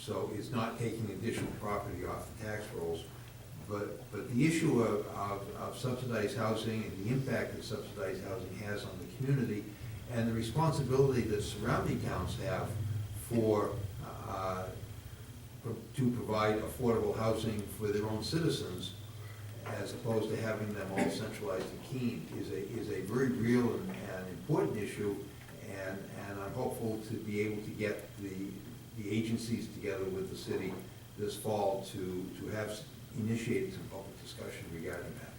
so it's not taking additional property off the tax rolls. But the issue of subsidized housing and the impact that subsidized housing has on the community and the responsibility that surrounding towns have for, to provide affordable housing for their own citizens, as opposed to having them all centralized in Keene, is a very real and important issue, and I'm hopeful to be able to get the agencies together with the city this fall to have initiated some public discussion regarding that.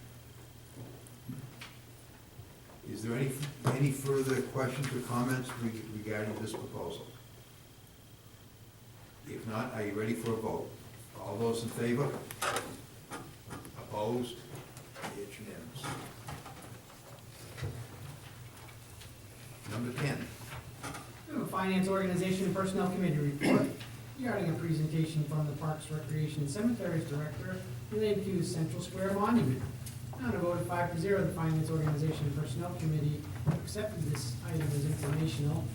Is there any further questions or comments regarding this proposal? If not, are you ready for a vote? All those in favor? Opposed? It's unanimous. Number 10. Finance, Organization, and Personnel Committee report regarding a presentation from the Parks, Recreation, and Cemeteries Director related to Central Square Monument. On a vote of 5-0, the Finance, Organization, and Personnel Committee accepted this item as informational.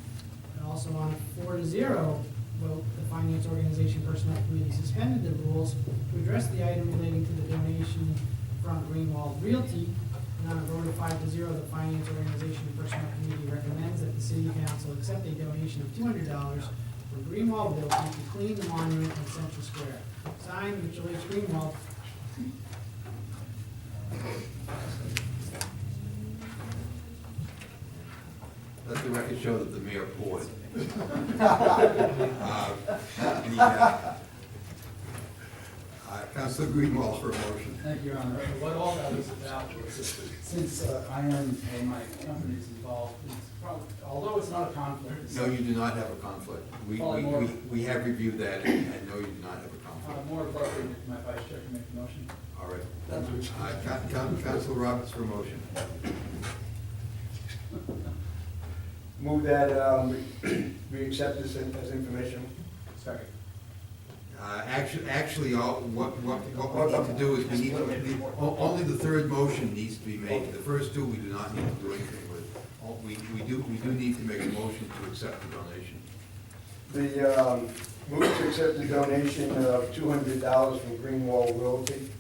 And also on a 4-0 vote, the Finance, Organization, and Personnel Committee suspended the rules to address the item relating to the donation from Greenwald Realty. And on a vote of 5-0, the Finance, Organization, and Personnel Committee recommends that the City Council accept a donation of $200 from Greenwald Realty to clean the monument in Central Square. Signed, Mitchell H. Greenwald. Let the record show that the mayor poured. Councilor Greenwald for a motion. Thank you, Your Honor. What all that was about was, since I am, and my company is involved, it's probably, although it's not a conflict. It's No, you do not have a conflict. We have reviewed that, and no, you do not have a conflict. more appropriate if my vice chair can make the motion. All right. Councilor Roberts for a motion. Move that we accept this as information. Second. Actually, what we need to do is only the third motion needs to be made. The first two we do not need to do anything with. We do need to make a motion to accept the donation. The move to accept the donation of $200 from Greenwald Realty.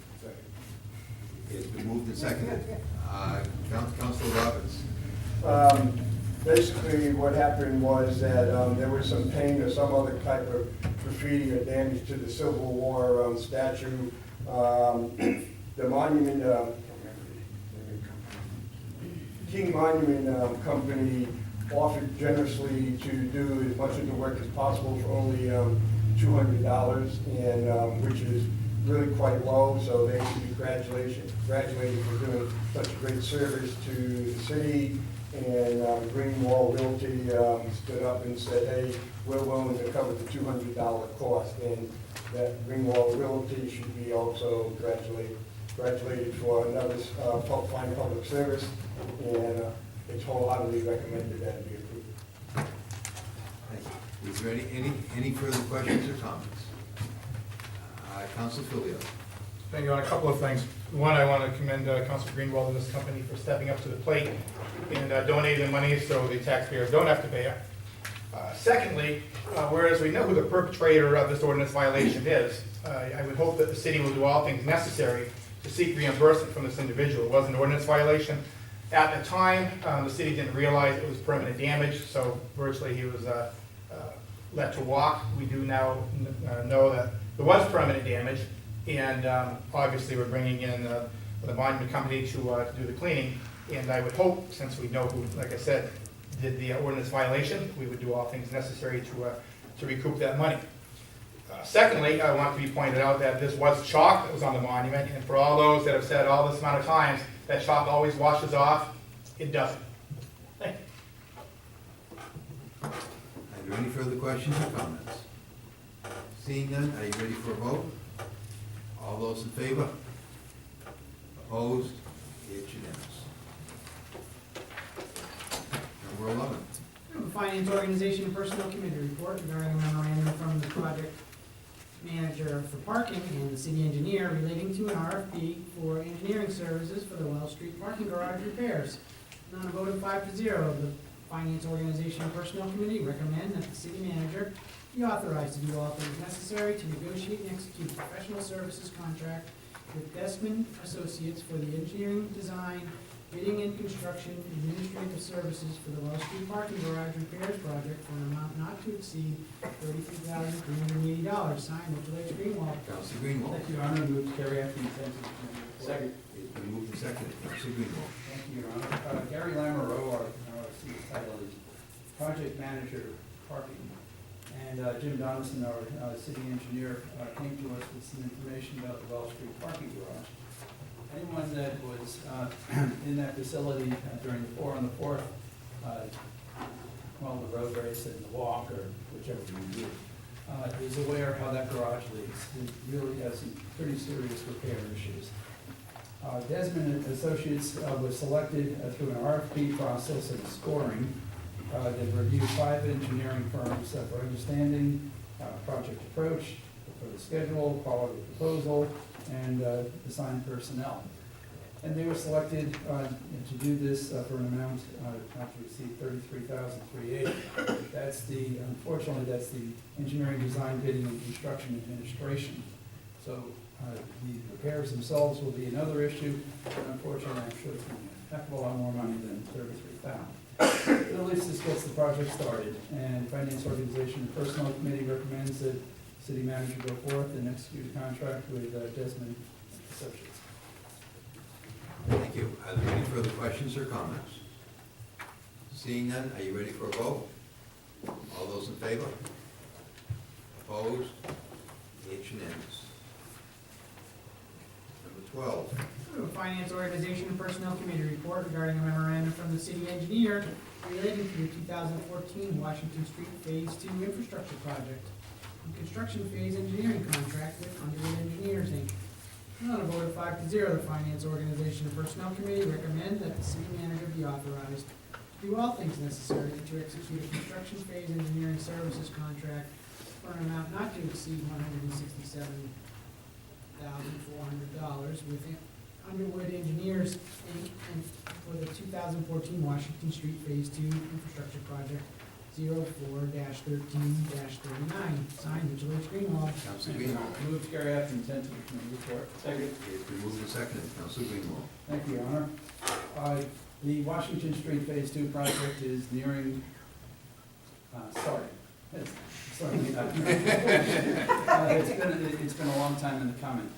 It's been moved and seconded. Councilor Roberts. Basically, what happened was that there was some paint or some other type of graffiti or damage to the Civil War statue. The monument, King Monument Company offered generously to do as much of the work as possible for only $200, and which is really quite low, so they should be graduated for doing such a great service to the city. And Greenwald Realty stood up and said, hey, we're willing to cover the $200 cost, and that Greenwald Realty should be also graduated for another fine public service, and it's wholeheartedly recommended that it be approved. Thank you. Is there any further questions or comments? Councilor Filio. Thank you on a couple of things. One, I want to commend Councilor Greenwald and this company for stepping up to the plate and donating money so the taxpayers don't have to pay it. Secondly, whereas we know who the perpetrator of this ordinance violation is, I would hope that the city will do all things necessary to seek reimbursement from this individual. It was an ordinance violation. At the time, the city didn't realize it was permanent damage, so virtually he was let to walk. We do now know that there was permanent damage, and obviously we're bringing in the monument company to do the cleaning. And I would hope, since we know who, like I said, did the ordinance violation, we would do all things necessary to recoup that money. Secondly, I want to be pointed out that this was chalk that was on the monument, and for all those that have said all this amount of times that chalk always washes off, it doesn't. Thank you. Are there any further questions or comments? Seeing none, are you ready for a vote? All those in favor? Opposed? It's unanimous. Number 11. Finance, Organization, and Personnel Committee report regarding a memorandum from the project manager for parking and the city engineer relating to an RFP for engineering services for the Wells Street parking garage repairs. And on a vote of 5-0, the Finance, Organization, and Personnel Committee recommend that the city manager be authorized to do all things necessary to negotiate and execute a professional services contract with Desmond Associates for the engineering, design, bidding and construction, administrative services for the Wells Street Parking Garage repairs project for an amount not to exceed $33,380, signed Mitchell H. Greenwald. Council Greenwald. Thank you, Your Honor. Move to carry out the consent agenda. Second. It's been moved and seconded. Council Greenwald. Thank you, Your Honor. Gary Lamoureux, our title is Project Manager Parking. And Jim Donaldson, our city engineer, came to us with some information about the Wells Street Parking Garage. Anyone that was in that facility during the 4 on the 4th, well, the road race and the walk, or whichever you do, is aware how that garage leaks. It really has some pretty serious repair issues. Desmond Associates was selected through an RFP process and scoring. They reviewed 5 engineering firms for understanding, project approach, for the schedule, quality of proposal, and design personnel. And they were selected to do this for an amount not to exceed $33,380. That's unfortunately, that's the engineering, design, bidding, and construction administration. So the repairs themselves will be another issue, but unfortunately, I'm sure it's going to be a heck of a lot more money than $33,000. But at least this gets the project started, and Finance Organization and Personnel Committee recommends that city manager go forth and execute a contract with Desmond Associates. Thank you. Are there any further questions or comments? Seeing none, are you ready for a vote? All those in favor? Opposed? It's unanimous. Number 12. Finance Organization and Personnel Committee report regarding a memorandum from the city engineer relating to the 2014 Washington Street Phase 2 infrastructure project and construction phase engineering contract with Underwood Engineers, Inc. On a vote of 5 to 0, the Finance Organization and Personnel Committee recommend that the city manager be authorized to do all things necessary to execute a construction phase engineering services contract for an amount not to exceed $167,400 with Underwood Engineers, Inc. and for the 2014 Washington Street Phase 2 infrastructure project 04-13-39, signed Mitchell H. Greenwald. Council Greenwald. Move to carry out the intent of the committee report. Second. It's been moved and seconded. Council Greenwald. Thank you, Your Honor. The Washington Street Phase 2 project is nearing, it's certainly not. It's been a long time in the coming.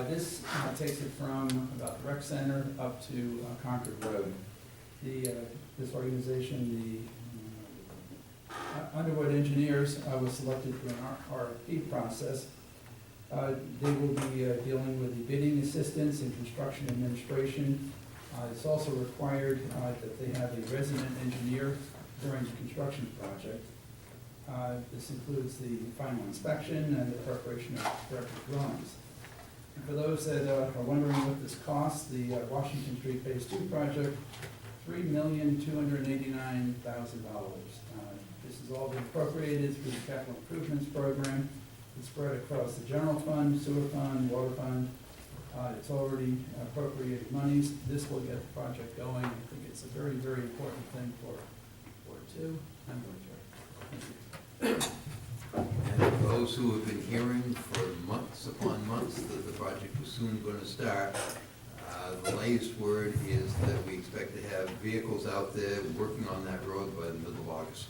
This takes it from about the rec center up to Concord Road. This organization, the Underwood Engineers, was selected through an RFP process. They will be dealing with the bidding assistance and construction administration. It's also required that they have a resident engineer during the construction project. This includes the final inspection and the preparation of corrective drawings. And for those that are wondering what this costs, the Washington Street Phase 2 project, $3,289,000. This has all been appropriated through the capital improvements program. It's spread across the general fund, sewer fund, water fund. It's already appropriated monies. This will get the project going. I think it's a very, very important thing for Ward 2 and Ward 3. Thank you. And for those who have been hearing for months upon months that the project was soon going to start, the latest word is that we expect to have vehicles out there working on that road by the middle of August.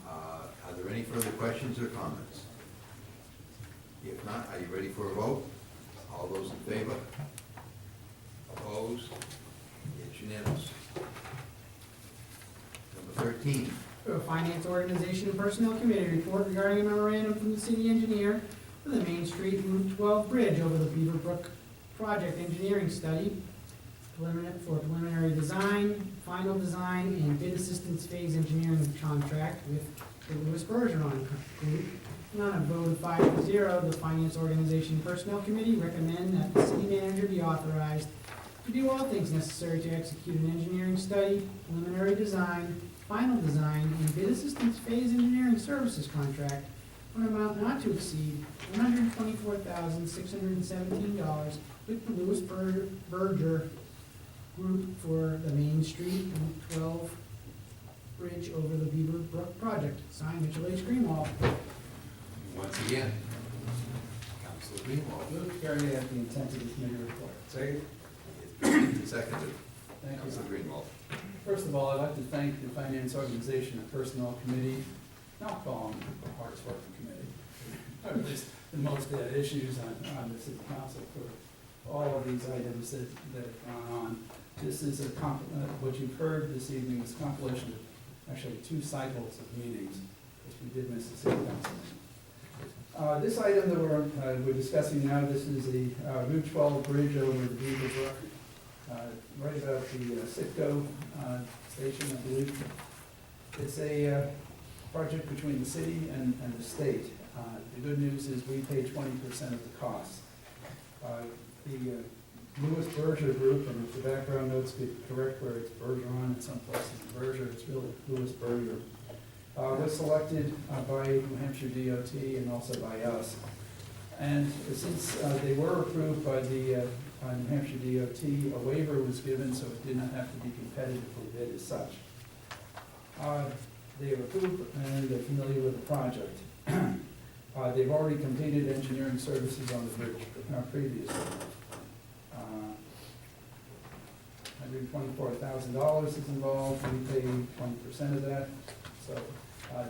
Are there any further questions or comments? If not, are you ready for a vote? All those in favor? Opposed? It's unanimous. Number 13. Finance Organization and Personnel Committee report regarding a memorandum from the city engineer for the Main Street Route 12 bridge over the Beaver Brook project engineering study for preliminary design, final design, and bid assistance phase engineering contract with the Lewis Bergeron Group. And on a vote of 5 to 0, the Finance Organization and Personnel Committee recommend that the city manager be authorized to do all things necessary to execute an engineering study, preliminary design, final design, and bid assistance phase engineering services contract for an amount not to exceed $124,617 with the Lewis Berger Group for the Main Street Route 12 Bridge over the Beaver Brook project. Signed, Mitchell H. Greenwald. Once again, Councilor Greenwald. Move to carry out the intent of the committee report. Second. It's seconded. Thank you. Councilor Greenwald. First of all, I'd like to thank the Finance Organization and Personnel Committee, now call them the Parks Working Committee, or at least the most issues on the city council for all of these items that have gone on. This is what you've heard this evening is a compilation of actually 2 cycles of meetings, which we did miss the city council meeting. This item that we're discussing now, this is the Route 12 bridge over the Beaver Brook, right about the Sitco station, I believe. It's a project between the city and the state. The good news is we pay 20% of the cost. The Lewis Berger Group, and if the background notes get correct where it's Bergeron in some places, Berger, it's really Lewis Berger, was selected by New Hampshire DOT and also by us. And since they were approved by the New Hampshire DOT, a waiver was given so it did not have to be competitively bid as such. They are approved and they're familiar with the project. They've already completed engineering services on the bridge previously. $124,000 is involved, we pay 20% of that, so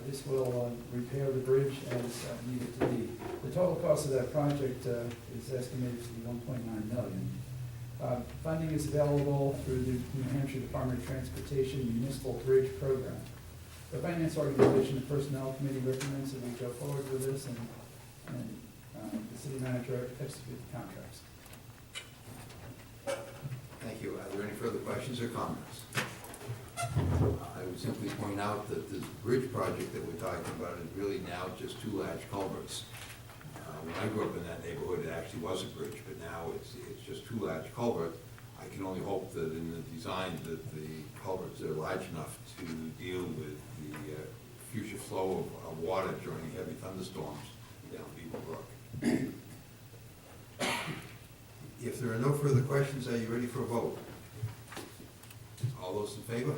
this will repair the bridge as needed to be. The total cost of that project is estimated to be $1.9 million. Funding is available through the New Hampshire Department of Transportation Municipal Bridge Program. The Finance Organization and Personnel Committee recommends that we go forward with this and the city manager execute the contracts. Thank you. Are there any further questions or comments? I would simply point out that this bridge project that we're talking about is really now just 2 large culverts. When I grew up in that neighborhood, it actually was a bridge, but now it's just 2 large culverts. I can only hope that in the design that the culverts are large enough to deal with the future flow of water during heavy thunderstorms down Beaver Brook. If there are no further questions, are you ready for a vote? All those in favor?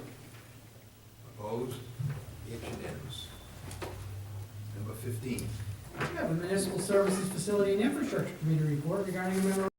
Opposed? It's unanimous. Number 15. We have a Municipal Services Facility and Infrastructure Committee report regarding a memorandum